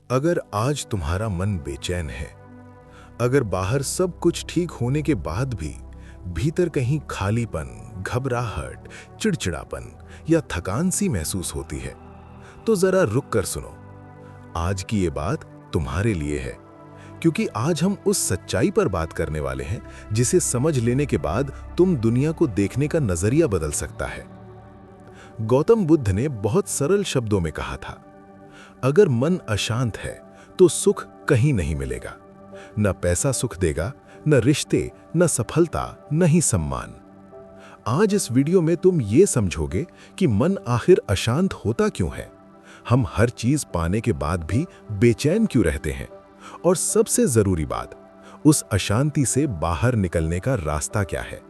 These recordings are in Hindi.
अगर आज तुम्हारा मन बेचैन है, अगर बाहर सब कुछ ठीक होने के बाद भी भीतर कहीं खालीपन, घबराहट, चिड़चिड़ापन या थकान सी महसूस होती है, तो जरा रुक कर सुनो। आज की ये बात तुम्हारे लिए है, क्योंकि आज हम उस सच्चाई पर बात करने वाले हैं जिसे समझ लेने के बाद तुम दुनिया को देखने का नजरिया बदल सकता है। गौतम बुद्ध ने बहुत सरल शब्दों में कहा था, अगर मन अशांत है तो सुख कहीं नहीं मिलेगा। न पैसा सुख देगा, न रिश्ते, न सफलता, न ही सम्मान। आज इस वीडियो में तुम ये समझोगे कि मन आखिर अशांत होता क्यों है, हम हर चीज पाने के बाद भी बेचैन क्यों रहते हैं, और सबसे जरूरी बात, उस अशांति से बाहर निकलने का रास्ता क्या है।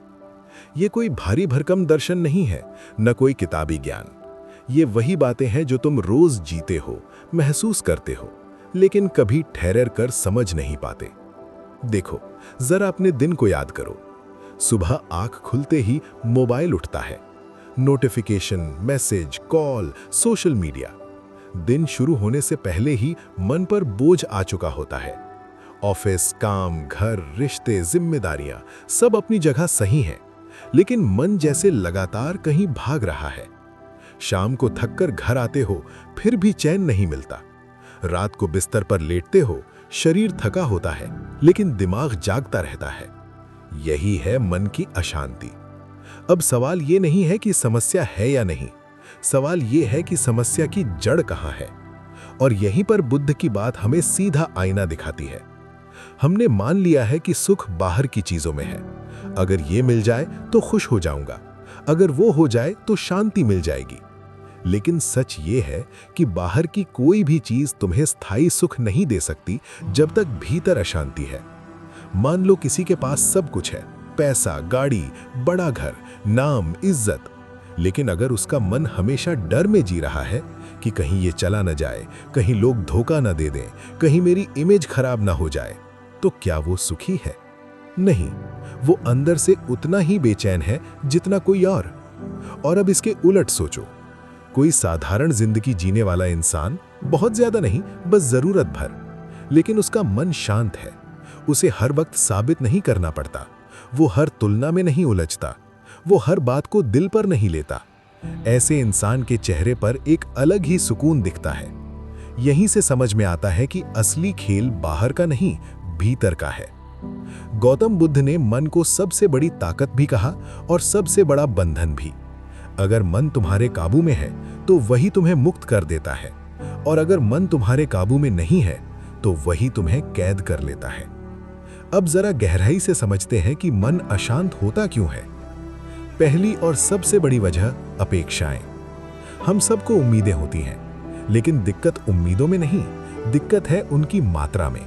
ये कोई भारी भरकम दर्शन नहीं है, न कोई किताबी ज्ञान। ये वही बातें हैं जो तुम रोज जीते हो, महसूस करते हो, लेकिन कभी ठहर कर समझ नहीं पाते। देखो, जरा अपने दिन को याद करो। सुबह आंख खुलते ही मोबाइल उठता है, notification, message, call, social media. दिन शुरू होने से पहले ही मन पर बोझ आ चुका होता है। ऑफिस, काम, घर, रिश्ते, जिम्मेदारियां सब अपनी जगह सही हैं, लेकिन मन जैसे लगातार कहीं भाग रहा है। शाम को थककर घर आते हो, फिर भी चैन नहीं मिलता। रात को बिस्तर पर लेटते हो, शरीर थका होता है, लेकिन दिमाग जागता रहता है। यही है मन की अशांति। अब सवाल ये नहीं है कि समस्या है या नहीं, सवाल ये है कि समस्या की जड़ कहाँ है। और यहीं पर बुद्ध की बात हमें सीधा आईना दिखाती है। हमने मान लिया है कि सुख बाहर की चीजों में है। अगर ये मिल जाए तो खुश हो जाऊंगा, अगर वो हो जाए तो शांति मिल जाएगी। लेकिन सच ये है कि बाहर की कोई भी चीज तुम्हें स्थायी सुख नहीं दे सकती जब तक भीतर अशांति है। मान लो किसी के पास सब कुछ है, पैसा, गाड़ी, बड़ा घर, नाम, इज्जत, लेकिन अगर उसका मन हमेशा डर में जी रहा है कि कहीं ये चला न जाए, कहीं लोग धोखा न दे दें, कहीं मेरी इमेज खराब ना हो जाए, तो क्या वो सुखी है? नहीं, वो अंदर से उतना ही बेचैन है जितना कोई और। और अब इसके उलट सोचो, कोई साधारण जिंदगी जीने वाला इंसान, बहुत ज्यादा नहीं, बस जरूरत भर, लेकिन उसका मन शांत है। उसे हर वक्त साबित नहीं करना पड़ता, वो हर तुलना में नहीं उलझता, वो हर बात को दिल पर नहीं लेता। ऐसे इंसान के चेहरे पर एक अलग ही सुकून दिखता है। यहीं से समझ में आता है कि असली खेल बाहर का नहीं, भीतर का है। गौतम बुद्ध ने मन को सबसे बड़ी ताकत भी कहा और सबसे बड़ा बंधन भी। अगर मन तुम्हारे काबू में है तो वही तुम्हें मुक्त कर देता है, और अगर मन तुम्हारे काबू में नहीं है तो वही तुम्हें कैद कर लेता है। अब जरा गहराई से समझते हैं कि मन अशांत होता क्यों है। पहली और सबसे बड़ी वजह अपेक्षाएं। हम सबको उम्मीदें होती हैं, लेकिन दिक्कत उम्मीदों में नहीं, दिक्कत है उनकी मात्रा में।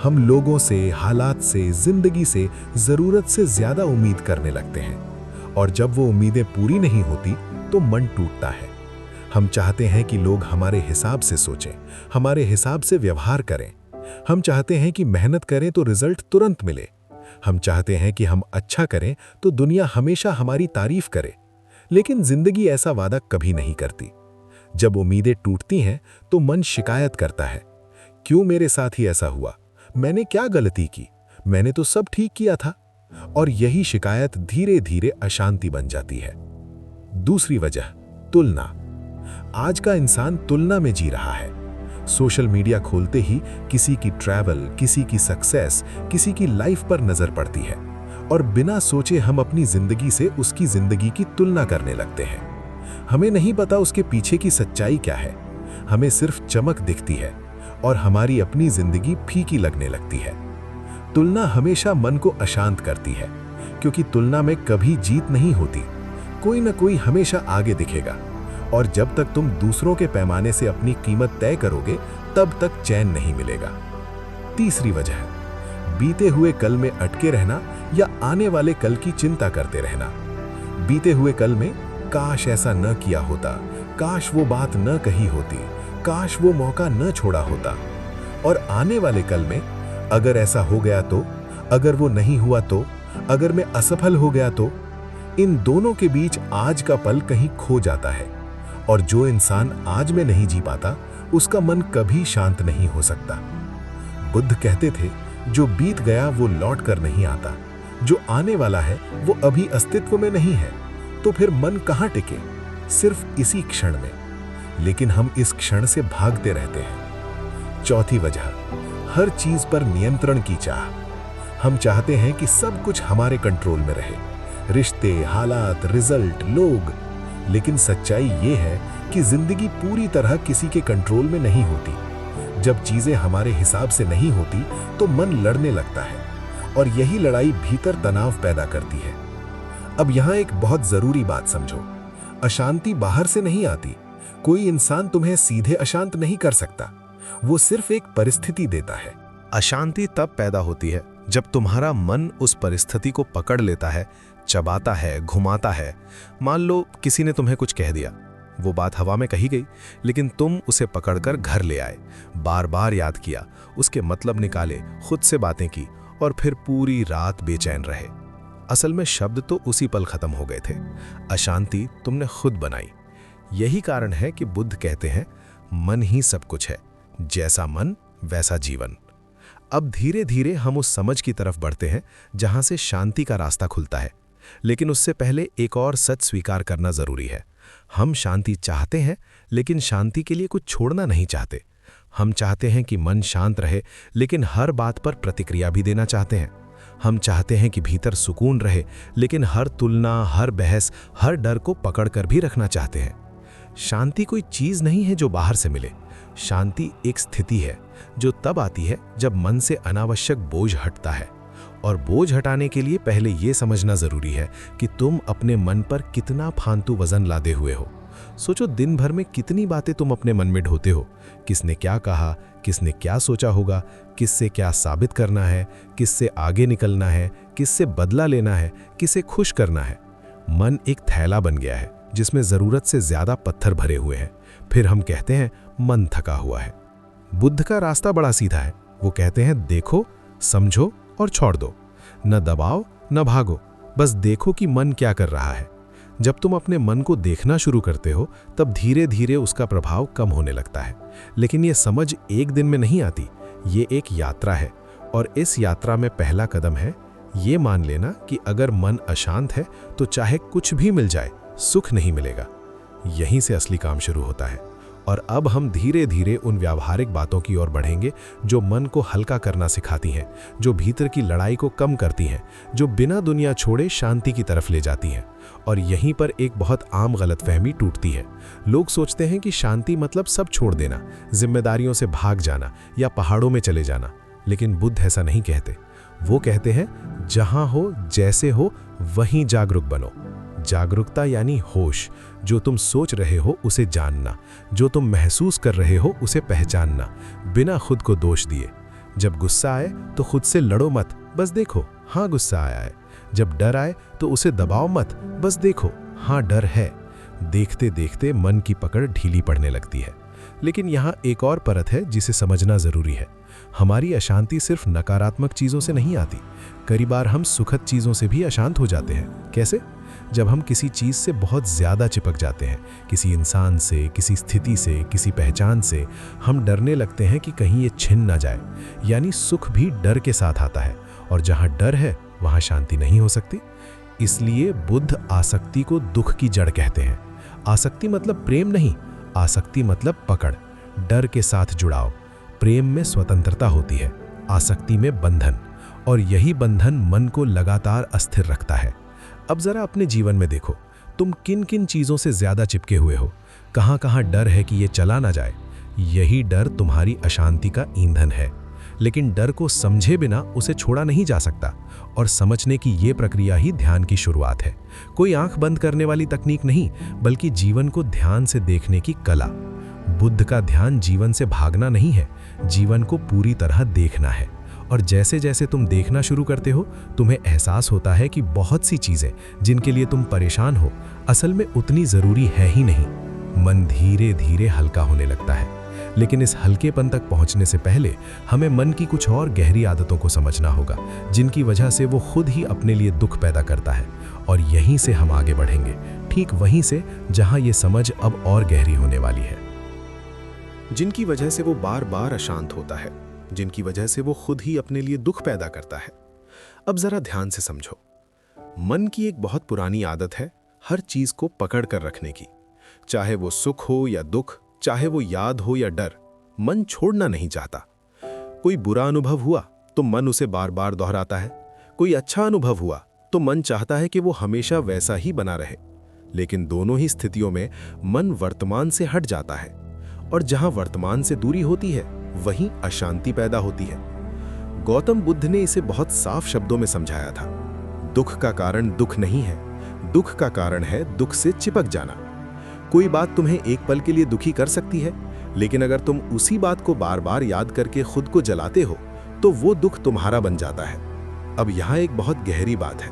हम लोगों से, हालात से, जिंदगी से जरूरत से ज्यादा उम्मीद करने लगते हैं, और जब वो उम्मीदें पूरी नहीं होती तो मन टूटता है। हम चाहते हैं कि लोग हमारे हिसाब से सोचें, हमारे हिसाब से व्यवहार करें। हम चाहते हैं कि मेहनत करें तो रिजल्ट तुरंत मिले। हम चाहते हैं कि हम अच्छा करें तो दुनिया हमेशा हमारी तारीफ करे। लेकिन जिंदगी ऐसा वादा कभी नहीं करती। जब उम्मीदें टूटती हैं तो मन शिकायत करता है, क्यों मेरे साथ ही ऐसा हुआ, मैंने क्या गलती की, मैंने तो सब ठीक किया था। और यही शिकायत धीरे धीरे अशांति बन जाती है। दूसरी वजह, तुलना। आज का इंसान तुलना में जी रहा है। सोशल मीडिया खोलते ही किसी की ट्रैवल, किसी की सक्सेस, किसी की लाइफ पर नजर पड़ती है, और बिना सोचे हम अपनी जिंदगी से उसकी जिंदगी की तुलना करने लगते हैं। हमें नहीं पता उसके पीछे की सच्चाई क्या है, हमें सिर्फ चमक दिखती है और हमारी अपनी जिंदगी फीकी लगने लगती है। तुलना हमेशा मन को अशांत करती है, क्योंकि तुलना में कभी जीत नहीं होती। कोई न कोई हमेशा आगे दिखेगा, और जब तक तुम दूसरों के पैमाने से अपनी कीमत तय करोगे तब तक चैन नहीं मिलेगा। तीसरी वजह, बीते हुए कल में अटके रहना या आने वाले कल की चिंता करते रहना। बीते हुए कल में काश ऐसा न किया होता, काश वो बात न कही होती, काश वो मौका न छोड़ा होता। और आने वाले कल में अगर ऐसा हो गया तो, अगर वो नहीं हुआ तो, अगर मैं असफल हो गया तो। इन दोनों के बीच आज का पल कहीं खो जाता है, और जो इंसान आज में नहीं जी पाता उसका मन कभी शांत नहीं हो सकता। बुद्ध कहते थे, जो बीत गया वो लौट कर नहीं आता, जो आने वाला है वो अभी अस्तित्व में नहीं है। तो फिर मन कहाँ टिके? सिर्फ इसी क्षण में। लेकिन हम इस क्षण से भागते रहते हैं। चौथी वजह, हर चीज पर नियंत्रण की चाह। हम चाहते हैं कि सब कुछ हमारे कंट्रोल में रहे, रिश्ते, हालात, रिजल्ट, लोग। लेकिन सच्चाई ये है कि जिंदगी पूरी तरह किसी के कंट्रोल में नहीं होती। जब चीजें हमारे हिसाब से नहीं होती तो मन लड़ने लगता है, और यही लड़ाई भीतर तनाव पैदा करती है। अब यहां एक बहुत जरूरी बात समझो, अशांति बाहर से नहीं आती। कोई इंसान तुम्हें सीधे अशांत नहीं कर सकता, वो सिर्फ एक परिस्थिति देता है। अशांति तब पैदा होती है जब तुम्हारा मन उस परिस्थिति को पकड़ लेता है, चबाता है, घुमाता है। मान लो किसी ने तुम्हें कुछ कह दिया, वो बात हवा में कही गई, लेकिन तुम उसे पकड़कर घर ले आए, बार बार याद किया, उसके मतलब निकाले, खुद से बातें की, और फिर पूरी रात बेचैन रहे। असल में शब्द तो उसी पल खत्म हो गए थे, अशांति तुमने खुद बनाई। यही कारण है कि बुद्ध कहते हैं, मन ही सब कुछ है, जैसा मन वैसा जीवन। अब धीरे धीरे हम उस समझ की तरफ बढ़ते हैं जहां से शांति का रास्ता खुलता है। लेकिन उससे पहले एक और सच स्वीकार करना जरूरी है। हम शांति चाहते हैं, लेकिन शांति के लिए कुछ छोड़ना नहीं चाहते। हम चाहते हैं कि मन शांत रहे, लेकिन हर बात पर प्रतिक्रिया भी देना चाहते हैं। हम चाहते हैं कि भीतर सुकून रहे, लेकिन हर तुलना, हर बहस, हर डर को पकड़कर भी रखना चाहते हैं। शांति कोई चीज नहीं है जो बाहर से मिले। शांति एक स्थिति है जो तब आती है जब मन से अनावश्यक बोझ हटता है। और बोझ हटाने के लिए पहले यह समझना जरूरी है कि तुम अपने मन पर कितना फालतू वजन लादे हुए हो। सोचो, दिन भर में कितनी बातें तुम अपने मन में ढोते हो। किसने क्या कहा, किसने क्या सोचा होगा, किससे क्या साबित करना है, किससे आगे निकलना है, किससे बदला लेना है, किसे खुश करना है। मन एक थैला बन गया है जिसमें जरूरत से ज्यादा पत्थर भरे हुए हैं। फिर हम कहते हैं मन थका हुआ है। बुद्ध का रास्ता बड़ा सीधा है। वो कहते हैं, देखो, समझो और छोड़ दो। न दबाओ न भागो, बस देखो कि मन क्या कर रहा है। जब तुम अपने मन को देखना शुरू करते हो तब धीरे धीरे उसका प्रभाव कम होने लगता है। लेकिन ये समझ एक दिन में नहीं आती, ये एक यात्रा है। और इस यात्रा में पहला कदम है ये मान लेना कि अगर मन अशांत है तो चाहे कुछ भी मिल जाए, सुख नहीं मिलेगा। यहीं से असली काम शुरू होता है। और अब हम धीरे धीरे उन व्यावहारिक बातों की ओर बढ़ेंगे जो मन को हल्का करना सिखाती हैं, जो भीतर की लड़ाई को कम करती हैं, जो बिना दुनिया छोड़े शांति की तरफ ले जाती हैं। और यहीं पर एक बहुत आम गलतफहमी टूटती है। लोग सोचते हैं कि शांति मतलब सब छोड़ देना, जिम्मेदारियों से भाग जाना या पहाड़ों में चले जाना। लेकिन बुद्ध ऐसा नहीं कहते। वो कहते हैं, जहां हो, जैसे हो, वहीं जागरूक बनो। जागरूकता यानी होश। जो तुम सोच रहे हो उसे जानना, जो तुम महसूस कर रहे हो उसे पहचानना, बिना खुद को दोष दिए। जब गुस्सा आए तो खुद से लड़ो मत, बस देखो, हाँ गुस्सा आया है। जब डर आए तो उसे दबाओ मत, बस देखो, हाँ डर है। देखते देखते मन की पकड़ ढीली पड़ने लगती है। लेकिन यहाँ एक और परत है जिसे समझना जरूरी है। हमारी अशांति सिर्फ नकारात्मक चीजों से नहीं आती। कई बार हम सुखद चीजों से भी अशांत हो जाते हैं। कैसे? जब हम किसी चीज से बहुत ज्यादा चिपक जाते हैं, किसी इंसान से, किसी स्थिति से, किसी पहचान से, हम डरने लगते हैं कि कहीं ये छिन ना जाए। यानी सुख भी डर के साथ आता है, और जहां डर है वहां शांति नहीं हो सकती। इसलिए बुद्ध आसक्ति को दुख की जड़ कहते हैं। आसक्ति मतलब प्रेम नहीं, आसक्ति मतलब पकड़, डर के साथ जुड़ाव। प्रेम में स्वतंत्रता होती है, आसक्ति में बंधन, और यही बंधन मन को लगातार अस्थिर रखता है। अब जरा अपने जीवन में देखो, तुम किन किन चीजों से ज्यादा चिपके हुए हो? कहां कहां डर है कि ये चला ना जाए? यही डर तुम्हारी अशांति का ईंधन है। लेकिन डर को समझे बिना उसे छोड़ा नहीं जा सकता, और समझने की ये प्रक्रिया ही ध्यान की शुरुआत है। कोई आंख बंद करने वाली तकनीक नहीं, बल्कि जीवन को ध्यान से देखने की कला। बुद्ध का ध्यान जीवन से भागना नहीं है, जीवन को पूरी तरह देखना है। और जैसे जैसे तुम देखना शुरू करते हो, तुम्हें एहसास होता है कि बहुत सी चीजें जिनके लिए तुम परेशान हो, असल में उतनी जरूरी है ही नहीं। मन धीरे धीरे हल्का होने लगता है। लेकिन इस हल्केपन तक पहुंचने से पहले हमें मन की कुछ और गहरी आदतों को समझना होगा, जिनकी वजह से वो खुद ही अपने लिए दुख पैदा करता है। और यहीं से हम आगे बढ़ेंगे, ठीक वहीं से जहां ये समझ अब और गहरी होने वाली है। जिनकी वजह से वो बार बार अशांत होता है, जिनकी वजह से वो खुद ही अपने लिए दुख पैदा करता है। अब जरा ध्यान से समझो, मन की एक बहुत पुरानी आदत है हर चीज को पकड़ कर रखने की। चाहे वो सुख हो या दुख, चाहे वो याद हो या डर, मन छोड़ना नहीं चाहता। कोई बुरा अनुभव हुआ तो मन उसे बार बार दोहराता है, कोई अच्छा अनुभव हुआ तो मन चाहता है कि वो हमेशा वैसा ही बना रहे। लेकिन दोनों ही स्थितियों में मन वर्तमान से हट जाता है, और जहां वर्तमान से दूरी होती है वहीं अशांति पैदा होती है। गौतम बुद्ध ने इसे बहुत साफ शब्दों में समझाया था। दुख का कारण दुख नहीं है, दुख का कारण है दुख से चिपक जाना। कोई बात तुम्हें एक पल के लिए दुखी कर सकती है, लेकिन अगर तुम उसी बात को बार बार याद करके खुद को जलाते हो तो वो दुख तुम्हारा बन जाता है। अब यहाँ एक बहुत गहरी बात है।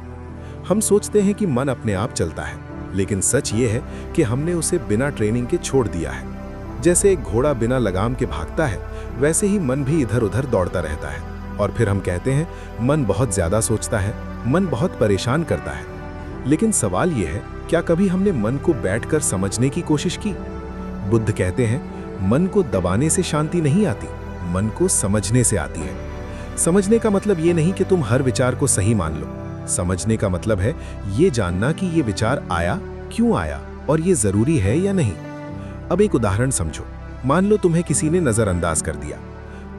हम सोचते हैं कि मन अपने आप चलता है, लेकिन सच ये है कि हमने उसे बिना ट्रेनिंग के छोड़ दिया है। जैसे एक घोड़ा बिना लगाम के भागता है, वैसे ही मन भी इधर उधर दौड़ता रहता है। और फिर हम कहते हैं मन बहुत ज्यादा सोचता है, मन बहुत परेशान करता है। लेकिन सवाल यह है, क्या कभी हमने मन को बैठकर समझने की कोशिश की? बुद्ध कहते हैं मन को दबाने से शांति नहीं आती, मन को समझने से आती है। समझने का मतलब ये नहीं कि तुम हर विचार को सही मान लो। समझने का मतलब है ये जानना कि ये विचार आया, क्यों आया, और ये जरूरी है या नहीं। अब एक उदाहरण समझो। मान लो तुम्हें किसी ने नजरअंदाज कर दिया।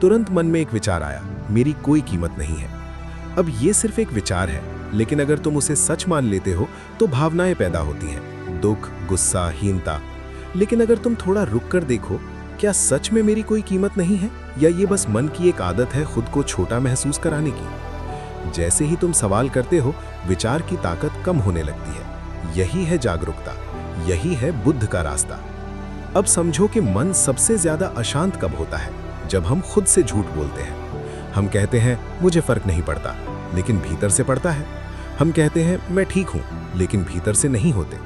तुरंत मन में एक विचार आया, मेरी कोई कीमत नहीं है। अब ये सिर्फ एक विचार है, लेकिन अगर तुम उसे सच मान लेते हो तो भावनाएं पैदा होती हैं, दुख, गुस्सा, हीनता। लेकिन अगर तुम थोड़ा रुक कर देखो, क्या सच में मेरी कोई कीमत नहीं है, या ये बस मन की एक आदत है खुद को छोटा महसूस कराने की? जैसे ही तुम सवाल करते हो, विचार की ताकत कम होने लगती है। यही है जागरूकता, यही है बुद्ध का रास्ता। अब समझो कि मन सबसे ज्यादा अशांत कब होता है? जब हम खुद से झूठ बोलते हैं। हम कहते हैं मुझे फर्क नहीं पड़ता, लेकिन भीतर से पड़ता है। हम कहते हैं मैं ठीक हूं, लेकिन भीतर से नहीं होते।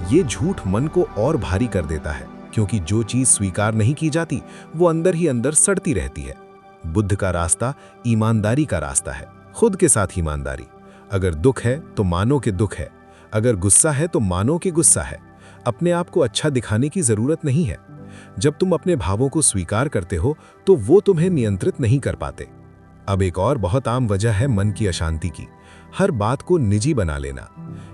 ये झूठ मन को और भारी कर देता है, क्योंकि जो चीज स्वीकार नहीं की जाती वो अंदर ही अंदर सड़ती रहती है। बुद्ध का रास्ता ईमानदारी का रास्ता है, खुद के साथ ईमानदारी। अगर दुख है तो मानो कि दुख है, अगर गुस्सा है तो मानो कि गुस्सा है। अपने आप को अच्छा दिखाने की जरूरत नहीं है। जब तुम अपने भावों को स्वीकार करते हो तो वो तुम्हें नियंत्रित नहीं कर पाते। अब एक और बहुत आम वजह है मन की अशांति की, हर बात को निजी बना लेना।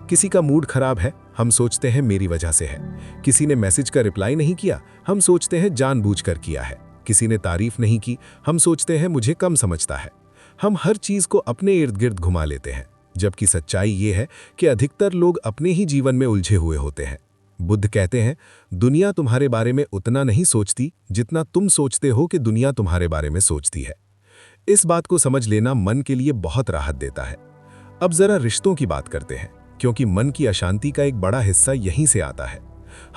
किसी का मूड खराब है, हम सोचते हैं मेरी वजह से है। किसी ने मैसेज का रिप्लाई नहीं किया, हम सोचते हैं जानबूझकर किया है। किसी ने तारीफ नहीं की, हम सोचते हैं मुझे कम समझता है। हम हर चीज को अपने इर्द गिर्द घुमा लेते हैं, जबकि सच्चाई ये है कि अधिकतर लोग अपने ही जीवन में उलझे हुए होते हैं। बुद्ध कहते हैं दुनिया तुम्हारे बारे में उतना नहीं सोचती जितना तुम सोचते हो कि दुनिया तुम्हारे बारे में सोचती है। इस बात को समझ लेना मन के लिए बहुत राहत देता है। अब जरा रिश्तों की बात करते हैं, क्योंकि मन की अशांति का एक बड़ा हिस्सा यहीं से आता है।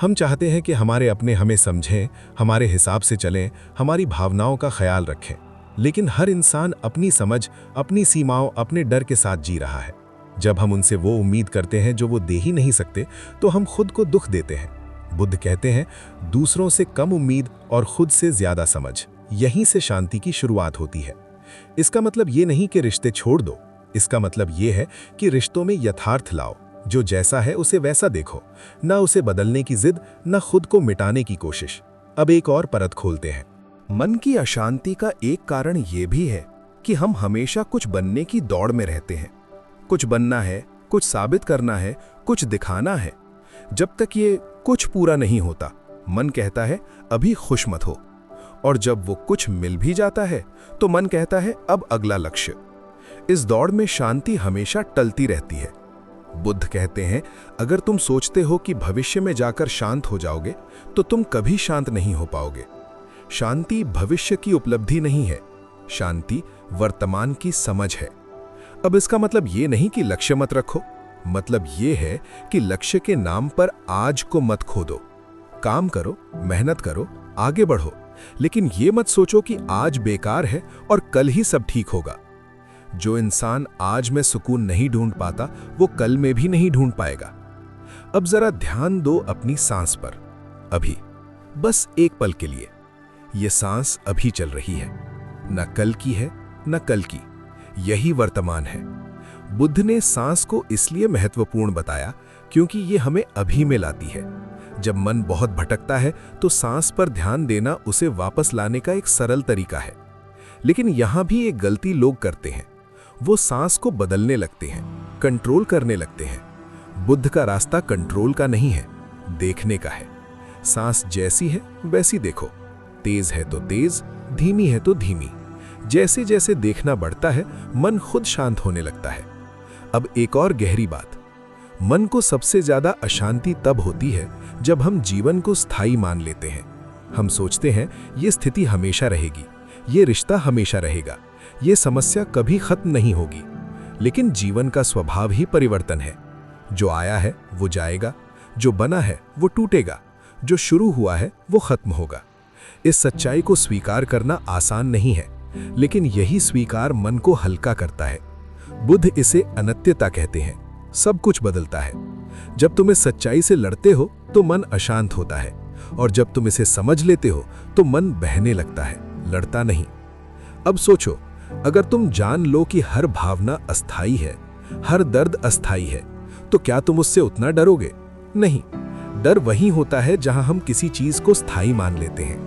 हम चाहते हैं कि हमारे अपने हमें समझें, हमारे हिसाब से चलें, हमारी भावनाओं का ख्याल रखें। लेकिन हर इंसान अपनी समझ, अपनी सीमाओं, अपने डर के साथ जी रहा है। जब हम उनसे वो उम्मीद करते हैं जो वो दे ही नहीं सकते, तो हम खुद को दुख देते हैं। बुद्ध कहते हैं दूसरों से कम उम्मीद और खुद से ज्यादा समझ, यहीं से शांति की शुरुआत होती है। इसका मतलब ये नहीं कि रिश्ते छोड़ दो, इसका मतलब ये है कि रिश्तों में यथार्थ लाओ। जो जैसा है उसे वैसा देखो, ना उसे बदलने की जिद, ना खुद को मिटाने की कोशिश। अब एक और परत खोलते हैं। मन की अशांति का एक कारण ये भी है कि हम हमेशा कुछ बनने की दौड़ में रहते हैं। कुछ बनना है, कुछ साबित करना है, कुछ दिखाना है। जब तक ये कुछ पूरा नहीं होता, मन कहता है अभी खुश मत हो। और जब वो कुछ मिल भी जाता है तो मन कहता है अब अगला लक्ष्य। इस दौड़ में शांति हमेशा टलती रहती है। बुद्ध कहते हैं अगर तुम सोचते हो कि भविष्य में जाकर शांत हो जाओगे तो तुम कभी शांत नहीं हो पाओगे। शांति भविष्य की उपलब्धि नहीं है, शांति वर्तमान की समझ है। अब इसका मतलब ये नहीं कि लक्ष्य मत रखो, मतलब ये है कि लक्ष्य के नाम पर आज को मत खो दो। काम करो, मेहनत करो, आगे बढ़ो, लेकिन ये मत सोचो कि आज बेकार है और कल ही सब ठीक होगा। जो इंसान आज में सुकून नहीं ढूंढ पाता, वो कल में भी नहीं ढूंढ पाएगा। अब जरा ध्यान दो अपनी सांस पर। अभी, बस एक पल के लिए। ये सांस अभी चल रही है, न कल की है न कल की, यही वर्तमान है। बुद्ध ने सांस को इसलिए महत्वपूर्ण बताया क्योंकि ये हमें अभी में लाती है। जब मन बहुत भटकता है तो सांस पर ध्यान देना उसे वापस लाने का एक सरल तरीका है। लेकिन यहां भी एक गलती लोग करते हैं, वो सांस को बदलने लगते हैं, कंट्रोल करने लगते हैं। बुद्ध का रास्ता कंट्रोल का नहीं है, देखने का है। सांस जैसी है वैसी देखो, तेज है तो तेज, धीमी है तो धीमी। जैसे जैसे देखना बढ़ता है मन खुद शांत होने लगता है। अब एक और गहरी बात, मन को सबसे ज्यादा अशांति तब होती है जब हम जीवन को स्थायी मान लेते हैं। हम सोचते हैं ये स्थिति हमेशा रहेगी, ये रिश्ता हमेशा रहेगा, ये समस्या कभी खत्म नहीं होगी। लेकिन जीवन का स्वभाव ही परिवर्तन है। जो आया है वो जाएगा, जो बना है वो टूटेगा, जो शुरू हुआ है वो खत्म होगा। इस सच्चाई को स्वीकार करना आसान नहीं है, लेकिन यही स्वीकार मन को हल्का करता है। बुद्ध इसे अनित्यता कहते हैं। सब कुछ बदलता है। जब तुम इस सच्चाई से लड़ते हो तो मन अशांत होता है, और जब तुम इसे समझ लेते हो तो मन बहने लगता है, लड़ता नहीं। अब सोचो, अगर तुम जान लो कि हर भावना अस्थाई है, हर दर्द अस्थाई है, तो क्या तुम उससे उतना डरोगे? नहीं। डर वही होता है जहां हम किसी चीज को स्थायी मान लेते हैं।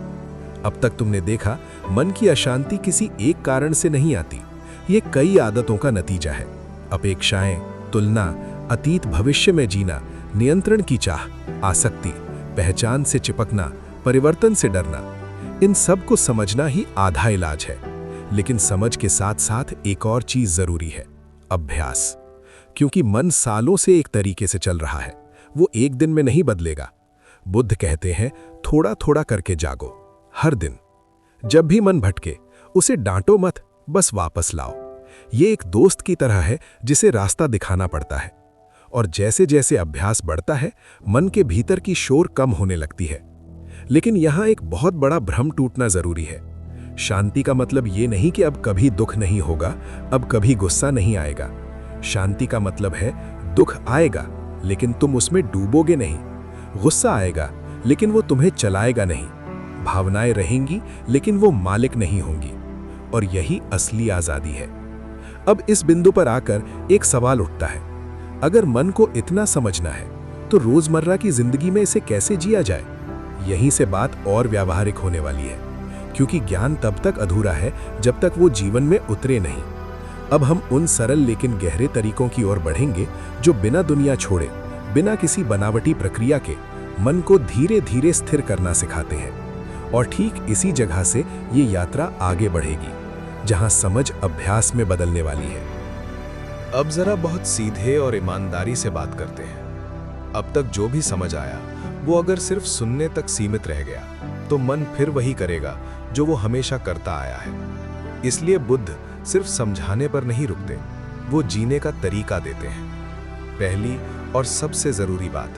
अब तक तुमने देखा, मन की अशांति किसी एक कारण से नहीं आती। ये कई आदतों का नतीजा है। अपेक्षाएं, तुलना, अतीत भविष्य में जीना, नियंत्रण की चाह, आसक्ति, पहचान से चिपकना, परिवर्तन से डरना। इन सब को समझना ही आधा इलाज है। लेकिन समझ के साथ साथ एक और चीज जरूरी है, अभ्यास। क्योंकि मन सालों से एक तरीके से चल रहा है, वो एक दिन में नहीं बदलेगा। बुद्ध कहते हैं, थोड़ा थोड़ा करके जागो, हर दिन। जब भी मन भटके उसे डांटो मत, बस वापस लाओ। ये एक दोस्त की तरह है जिसे रास्ता दिखाना पड़ता है। और जैसे जैसे अभ्यास बढ़ता है मन के भीतर की शोर कम होने लगती है। लेकिन यहाँ एक बहुत बड़ा भ्रम टूटना जरूरी है। शांति का मतलब ये नहीं कि अब कभी दुख नहीं होगा, अब कभी गुस्सा नहीं आएगा। शांति का मतलब है दुख आएगा लेकिन तुम उसमें डूबोगे नहीं, गुस्सा आएगा लेकिन वो तुम्हें चलाएगा नहीं, भावनाएं रहेंगी लेकिन वो मालिक नहीं होंगी। और यही असली आजादी है। अब इस बिंदु पर आकर एक सवाल उठता है, अगर मन को इतना समझना है तो रोजमर्रा की जिंदगी में इसे कैसे जिया जाए? यहीं से बात और व्यावहारिक होने वाली है, क्योंकि ज्ञान तब तक अधूरा है जब तक वो जीवन में उतरे नहीं। अब हम उन सरल लेकिन गहरे तरीकों की ओर बढ़ेंगे जो बिना दुनिया छोड़े, बिना किसी बनावटी प्रक्रिया के मन को धीरे धीरे स्थिर करना सिखाते हैं। और ठीक इसी जगह से ये यात्रा आगे बढ़ेगी, जहां समझ अभ्यास में बदलने वाली है। अब जरा बहुत सीधे और ईमानदारी से बात करते हैं। अब तक जो भी समझ आया वो अगर सिर्फ सुनने तक सीमित रह गया तो मन फिर वही करेगा जो वो हमेशा करता आया है। इसलिए बुद्ध सिर्फ समझाने पर नहीं रुकते, वो जीने का तरीका देते हैं। पहली और सबसे जरूरी बात,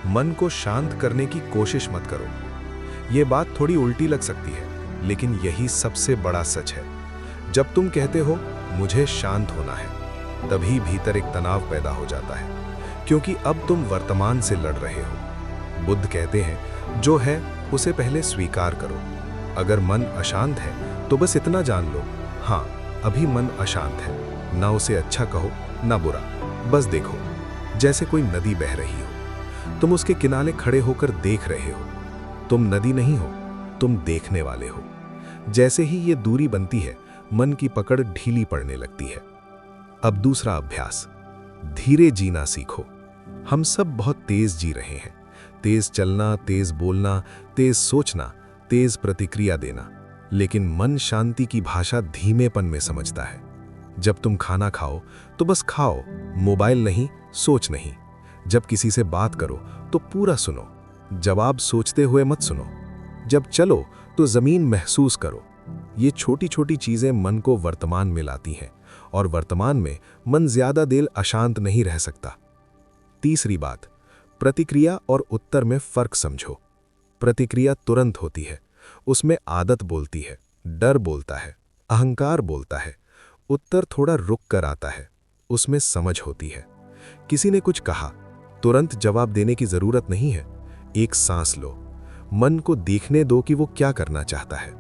मन को शांत करने की कोशिश मत करो। ये बात थोड़ी उल्टी लग सकती है, लेकिन यही सबसे बड़ा सच है। जब तुम कहते हो मुझे शांत होना है, तभी भीतर एक तनाव पैदा हो जाता है, क्योंकि अब तुम वर्तमान से लड़ रहे हो। बुद्ध कहते हैं जो है उसे पहले स्वीकार करो। अगर मन अशांत है तो बस इतना जान लो, हाँ अभी मन अशांत है। ना उसे अच्छा कहो ना बुरा, बस देखो, जैसे कोई नदी बह रही हो। तुम उसके किनारे खड़े होकर देख रहे हो। तुम नदी नहीं हो, तुम देखने वाले हो। जैसे ही ये दूरी बनती है मन की पकड़ ढीली पड़ने लगती है। अब दूसरा अभ्यास, धीरे जीना सीखो। हम सब बहुत तेज जी रहे हैं, तेज चलना, तेज बोलना, तेज सोचना, तेज प्रतिक्रिया देना। लेकिन मन शांति की भाषा धीमेपन में समझता है। जब तुम खाना खाओ तो बस खाओ, मोबाइल नहीं, सोच नहीं। जब किसी से बात करो तो पूरा सुनो, जवाब सोचते हुए मत सुनो। जब चलो तो जमीन महसूस करो। ये छोटी छोटी चीजें मन को वर्तमान में लाती हैं, और वर्तमान में मन ज्यादा देर अशांत नहीं रह सकता। तीसरी बात, प्रतिक्रिया और उत्तर में फर्क समझो। प्रतिक्रिया तुरंत होती है, उसमें आदत बोलती है, डर बोलता है, अहंकार बोलता है। उत्तर थोड़ा रुक कर आता है, उसमें समझ होती है। किसी ने कुछ कहा, तुरंत जवाब देने की जरूरत नहीं है। एक सांस लो, मन को देखने दो कि वो क्या करना चाहता है।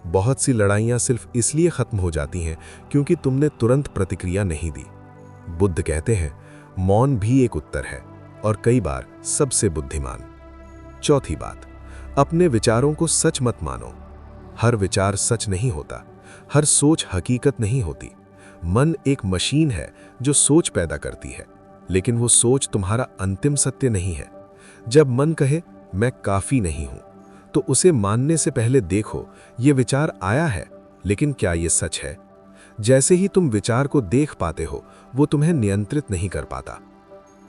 बहुत सी लड़ाइयां सिर्फ इसलिए खत्म हो जाती हैं क्योंकि तुमने तुरंत प्रतिक्रिया नहीं दी। बुद्ध कहते हैं मौन भी एक उत्तर है, और कई बार सबसे बुद्धिमान। चौथी बात, अपने विचारों को सच मत मानो। हर विचार सच नहीं होता, हर सोच हकीकत नहीं होती। मन एक मशीन है जो सोच पैदा करती है, लेकिन वो सोच तुम्हारा अंतिम सत्य नहीं है। जब मन कहे मैं काफी नहीं हूं, तो उसे मानने से पहले देखो ये विचार आया है, लेकिन क्या ये सच है? जैसे ही तुम विचार को देख पाते हो, वो तुम्हें नियंत्रित नहीं कर पाता।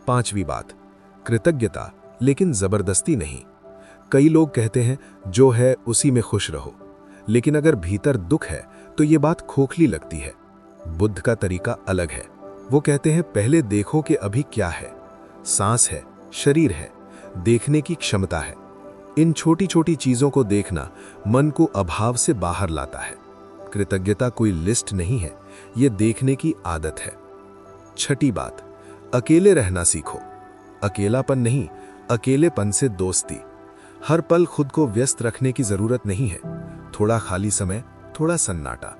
पांचवी बात, कृतज्ञता लेकिन जबरदस्ती नहीं। कई लोग कहते हैं जो है उसी में खुश रहो, लेकिन अगर भीतर दुख है तो ये बात खोखली लगती है। बुद्ध का तरीका अलग है। वो कहते हैं पहले देखो कि अभी क्या है। सांस है, शरीर है, देखने की क्षमता है। इन छोटी छोटी चीजों को देखना मन को अभाव से बाहर लाता है। कृतज्ञता कोई लिस्ट नहीं है, ये देखने की आदत है। छठी बात, अकेले रहना सीखो। अकेलापन नहीं, अकेलेपन से दोस्ती। हर पल खुद को व्यस्त रखने की जरूरत नहीं है। थोड़ा खाली समय, थोड़ा सन्नाटा।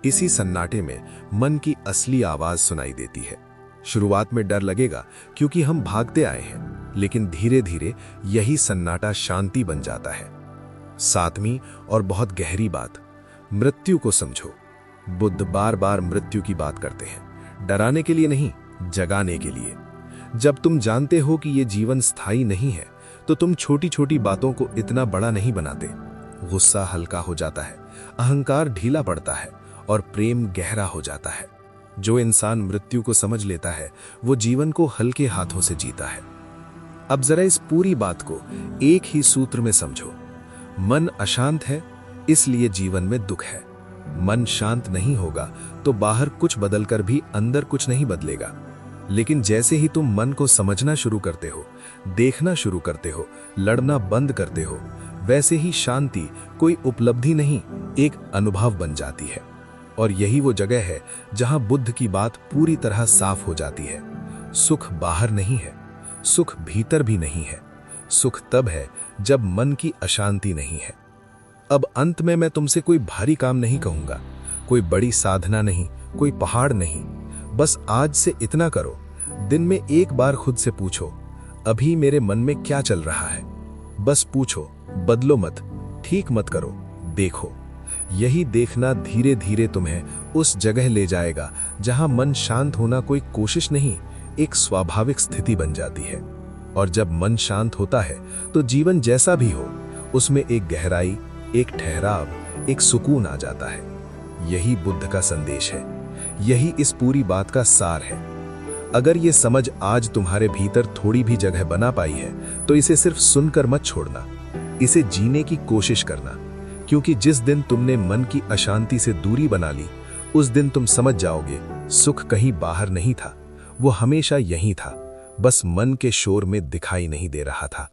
इसी सन्नाटे में मन की असली आवाज सुनाई देती है। शुरुआत में डर लगेगा क्योंकि हम भागते आए हैं, लेकिन धीरे धीरे यही सन्नाटा शांति बन जाता है। सातवीं और बहुत गहरी बात, मृत्यु को समझो। बुद्ध बार बार मृत्यु की बात करते हैं, डराने के लिए नहीं, जगाने के लिए। जब तुम जानते हो कि ये जीवन स्थायी नहीं है, तो तुम छोटी छोटी बातों को इतना बड़ा नहीं बनाते। गुस्सा हल्का हो जाता है, अहंकार ढीला पड़ता है और प्रेम गहरा हो जाता है। जो इंसान मृत्यु को समझ लेता है, वो जीवन को हल्के हाथों से जीता है। अब जरा इस पूरी बात को एक ही सूत्र में समझो। मन अशांत है, इसलिए जीवन में दुख है। मन शांत नहीं होगा तो बाहर कुछ बदलकर भी अंदर कुछ नहीं बदलेगा। लेकिन जैसे ही तुम मन को समझना शुरू करते हो, देखना शुरू करते हो, लड़ना बंद करते हो, वैसे ही शांति कोई उपलब्धि नहीं, एक अनुभव बन जाती है। और यही वो जगह है जहां बुद्ध की बात पूरी तरह साफ हो जाती है। सुख बाहर नहीं है, सुख भीतर भी नहीं है। सुख तब है जब मन की अशांति नहीं है। अब अंत में मैं तुमसे कोई भारी काम नहीं कहूंगा, कोई बड़ी साधना नहीं, कोई पहाड़ नहीं। बस आज से इतना करो, दिन में एक बार खुद से पूछो, अभी मेरे मन में क्या चल रहा है। बस पूछो, बदलो मत, ठीक मत करो, देखो। यही देखना धीरे धीरे तुम्हें उस जगह ले जाएगा जहां मन शांत होना कोई कोशिश नहीं, एक स्वाभाविक स्थिति बन जाती है। और जब मन शांत होता है तो जीवन जैसा भी हो, उसमें एक गहराई, एक ठहराव, एक सुकून आ जाता है। यही बुद्ध का संदेश है, यही इस पूरी बात का सार है। अगर ये समझ आज तुम्हारे भीतर थोड़ी भी जगह बना पाई है, तो इसे सिर्फ सुनकर मत छोड़ना, इसे जीने की कोशिश करना। क्योंकि जिस दिन तुमने मन की अशांति से दूरी बना ली, उस दिन तुम समझ जाओगे सुख कहीं बाहर नहीं था, वो हमेशा यहीं था, बस मन के शोर में दिखाई नहीं दे रहा था।